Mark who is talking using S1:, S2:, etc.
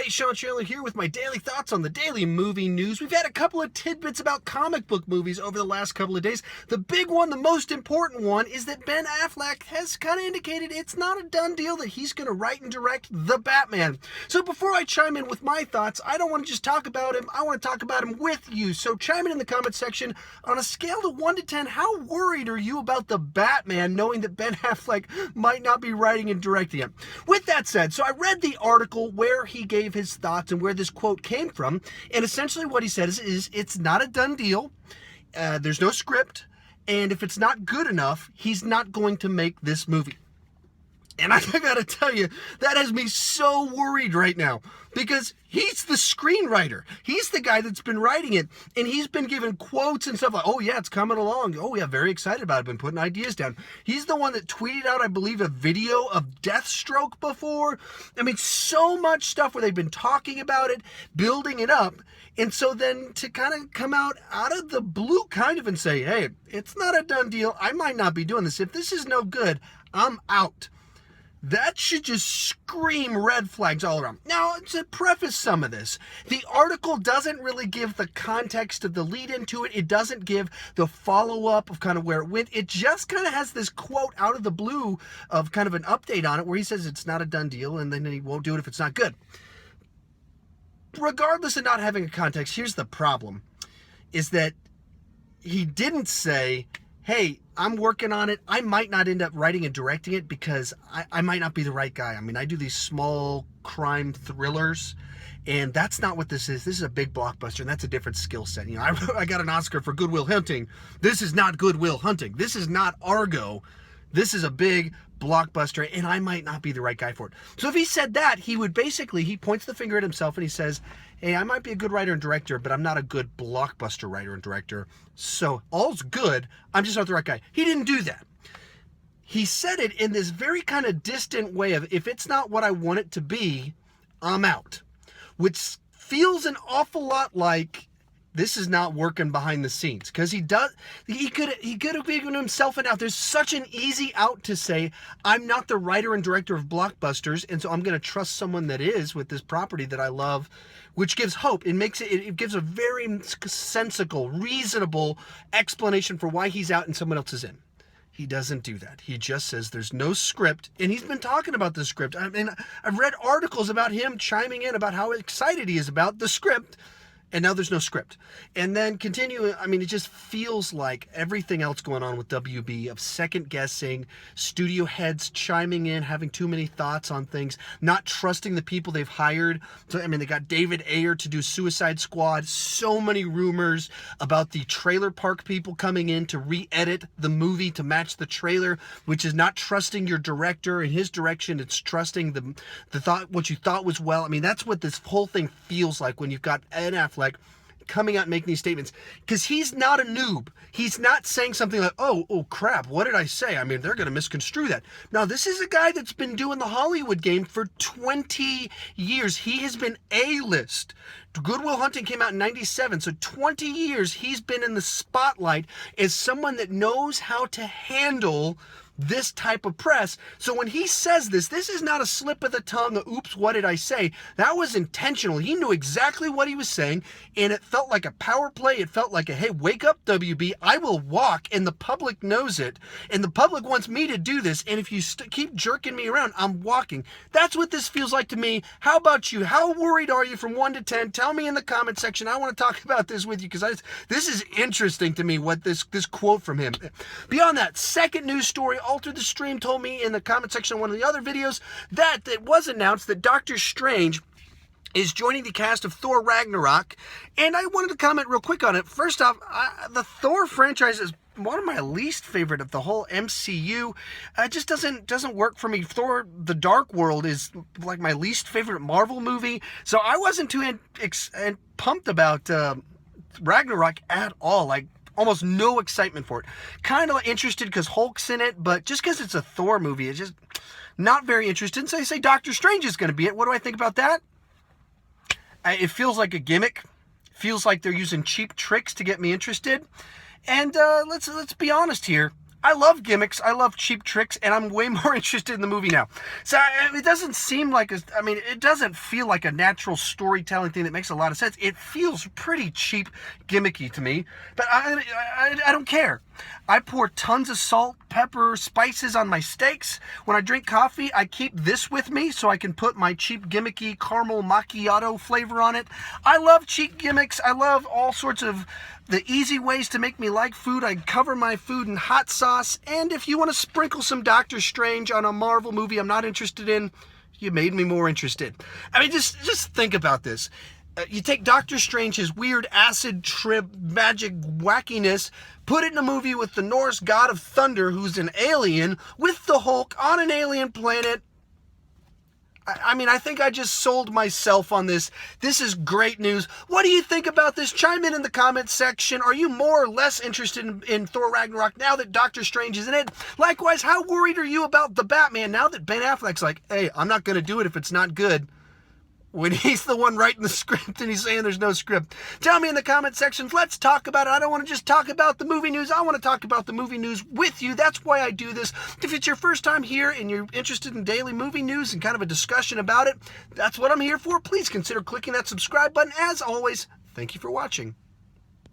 S1: Hey, Sean Chandler here with my daily thoughts on the daily movie news. We've had a couple of tidbits about comic book movies over the last couple of days. The big one, the most important one, is that Ben Affleck has kind of indicated it's not a done deal that he's going to write and direct The Batman. So before I chime in with my thoughts, I don't want to just talk about him, I want to talk about him with you. So chime in the comment section. On a scale of 1 to 10, how worried are you about The Batman, knowing that Ben Affleck might not be writing and directing it? With that said, so I read the article where he gave his thoughts and where this quote came from, and essentially what he said is it's not a done deal, there's no script, and if it's not good enough, he's not going to make this movie. And I gotta tell you, that has me so worried right now, because he's the screenwriter. He's the guy that's been writing it, and he's been given quotes and stuff like, oh yeah, it's coming along. Oh yeah, very excited about it. Been putting ideas down. He's the one that tweeted out, I believe, a video of Deathstroke before. I mean, so much stuff where they've been talking about it, building it up. And so then to kind of come out of the blue kind of and say, hey, it's not a done deal. I might not be doing this. If this is no good, I'm out. That should just scream red flags all around. Now, to preface some of this, the article doesn't really give the context of the lead into it. It doesn't give the follow-up of kind of where it went. It just kind of has this quote out of the blue of kind of an update on it where he says it's not a done deal and then he won't do it if it's not good. Regardless of not having a context, here's the problem, is that he didn't say, hey, I'm working on it. I might not end up writing and directing it because I might not be the right guy. I mean, I do these small crime thrillers, and that's not what this is. This is a big blockbuster, and that's a different skill set. You know, I got an Oscar for Good Will Hunting. This is not Good Will Hunting. This is not Argo. This is a big blockbuster, and I might not be the right guy for it. So if he said that, he points the finger at himself and he says, hey, I might be a good writer and director, but I'm not a good blockbuster writer and director. So all's good. I'm just not the right guy. He didn't do that. He said it in this very kind of distant way of, if it's not what I want it to be, I'm out. Which feels an awful lot like this is not working behind the scenes, because he could have given himself an out. There's such an easy out to say, I'm not the writer and director of blockbusters, and so I'm going to trust someone that is with this property that I love, which gives hope. It gives a very sensible, reasonable explanation for why he's out and someone else is in. He doesn't do that. He just says there's no script, and he's been talking about the script. I mean, I've read articles about him chiming in about how excited he is about the script, and now there's no script. And then continuing, I mean, it just feels like everything else going on with WB of second guessing, studio heads chiming in, having too many thoughts on things, not trusting the people they've hired. So, I mean, they got David Ayer to do Suicide Squad. So many rumors about the trailer park people coming in to re-edit the movie to match the trailer, which is not trusting your director and his direction. It's trusting the thought, what you thought was well. I mean, that's what this whole thing feels like when you've got Ben Affleck coming out and making these statements, because he's not a noob. He's not saying something like, oh crap, what did I say? I mean, they're going to misconstrue that. Now, this is a guy that's been doing the Hollywood game for 20 years. He has been A-list. Good Will Hunting came out in 97, so 20 years he's been in the spotlight as someone that knows how to handle this type of press. So when he says this is not a slip of the tongue, oops, what did I say? That was intentional. He knew exactly what he was saying, and it felt like a power play. It felt like a, hey, wake up, WB, I will walk, and the public knows it, and the public wants me to do this, and if you keep jerking me around, I'm walking. That's what this feels like to me. How about you? How worried are you from 1 to 10? Tell me in the comment section. I want to talk about this with you, because this is interesting to me, what this quote from him. Beyond that, second news story, Alter the Stream told me in the comment section of one of the other videos that it was announced that Doctor Strange is joining the cast of Thor Ragnarok, and I wanted to comment real quick on it. First off, the Thor franchise is one of my least favorite of the whole MCU. It just doesn't work for me. Thor: The Dark World is like my least favorite Marvel movie, so I wasn't too pumped about Ragnarok at all. Like, almost no excitement for it. Kind of interested because Hulk's in it, but just because it's a Thor movie, it's just not very interested. So they say Doctor Strange is going to be it. What do I think about that? It feels like a gimmick. Feels like they're using cheap tricks to get me interested. And let's be honest here. I love gimmicks, I love cheap tricks, and I'm way more interested in the movie now. So it doesn't seem like, it doesn't feel like a natural storytelling thing that makes a lot of sense. It feels pretty cheap, gimmicky to me, but I don't care. I pour tons of salt, pepper, spices on my steaks. When I drink coffee, I keep this with me so I can put my cheap, gimmicky caramel macchiato flavor on it. I love cheap gimmicks. I love all sorts of the easy ways to make me like food. I cover my food in hot sauce. And if you want to sprinkle some Doctor Strange on a Marvel movie I'm not interested in, you made me more interested. I mean, just think about this. You take Doctor Strange's weird acid trip, magic wackiness, put it in a movie with the Norse god of thunder who's an alien, with the Hulk on an alien planet. I think I just sold myself on this. This is great news. What do you think about this? Chime in the comments section. Are you more or less interested in Thor Ragnarok now that Doctor Strange is in it? Likewise, how worried are you about the Batman now that Ben Affleck's like, hey, I'm not going to do it if it's not good, when he's the one writing the script and he's saying there's no script? Tell me in the comment sections. Let's talk about it. I don't want to just talk about the movie news. I want to talk about the movie news with you. That's why I do this. If it's your first time here and you're interested in daily movie news and kind of a discussion about it, that's what I'm here for. Please consider clicking that subscribe button. As always, thank you for watching.